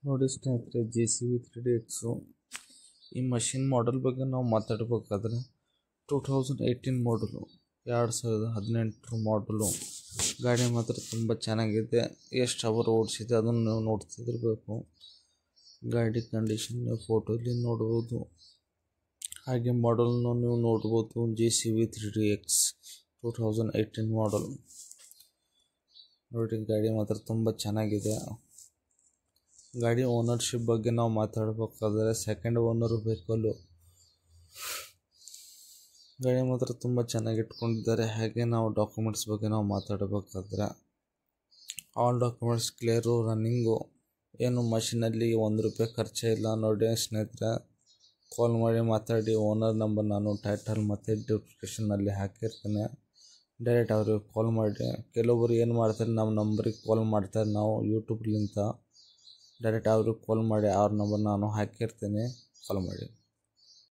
ನೋಡಿ ಸ್ನೇಹಿತರೆ, JCB 3DX ಈ ಮಷಿನ್ ಮಾಡೆಲ್ ಬಗ್ಗೆ ನಾವು ಮಾತಾಡಬೇಕಾದ್ರೆ 2018 ಮಾಡಲು, 2018 ಮಾಡಲು ಗಾಡಿ ಮಾತ್ರ ತುಂಬ ಚೆನ್ನಾಗಿದೆ. ಎಷ್ಟು ಅವರ್ ಓಡಿಸಿದೆ ಅದನ್ನು ನೀವು ನೋಡ್ತಿದ್ದಿರಬೇಕು. ಗಾಡಿ ಕಂಡೀಷನ್ ಫೋಟೋಲಿ ನೋಡ್ಬೋದು, ಹಾಗೆ ಮಾಡಲ್ನ ನೀವು ನೋಡ್ಬೋದು. JCB 3DX 2018 ಮಾಡಲ್ ನೋಡಿ, ಗಾಡಿ ಮಾತ್ರ ತುಂಬ ಚೆನ್ನಾಗಿದೆ. ಗಾಡಿ ಓನರ್ಶಿಪ್ ಬಗ್ಗೆ ನಾವು ಮಾತಾಡಬೇಕಾದ್ರೆ ಸೆಕೆಂಡ್ ಓನರು ವೆಹಿಕಲ್ಲು. ಗಾಡಿ ಮಾತ್ರ ತುಂಬ ಚೆನ್ನಾಗಿ ಇಟ್ಕೊಂಡಿದ್ದಾರೆ. ಹಾಗೆ ನಾವು ಡಾಕ್ಯುಮೆಂಟ್ಸ್ ಬಗ್ಗೆ ನಾವು ಮಾತಾಡಬೇಕಾದ್ರೆ ಆಲ್ ಡಾಕ್ಯುಮೆಂಟ್ಸ್ ಕ್ಲಿಯರು, ರನ್ನಿಂಗು, ಏನು ಮಷಿನಲ್ಲಿ ₹1 ಖರ್ಚೇ ಇಲ್ಲ. ನೋಡಿ ಸ್ನೇಹಿತರೆ, ಕಾಲ್ ಮಾಡಿ ಮಾತಾಡಿ. ಓನರ್ ನಂಬರ್ ನಾನು ಟೈಟಲ್ ಮತ್ತು ಡಿಸ್ಕ್ರಿಪ್ಷನ್ನಲ್ಲಿ ಹಾಕಿರ್ತೇನೆ. ಡೈರೆಕ್ಟ್ ಅವ್ರಿಗೆ ಕಾಲ್ ಮಾಡಿ. ಕೆಲವೊಬ್ಬರು ಏನು ಮಾಡ್ತಾರೆ, ನಮ್ಮ ನಂಬರಿಗೆ ಕಾಲ್ ಮಾಡ್ತಾರೆ, ನಾವು ಯೂಟ್ಯೂಬ್ಲಿಂದ ಡೈರೆಕ್ಟ್ ಅವ್ರಿಗೆ ಕಾಲ್ ಮಾಡಿ. ಅವ್ರ ನಂಬರ್ ನಾನು ಹಾಕಿರ್ತೀನಿ, ಕಾಲ್ ಮಾಡಿ.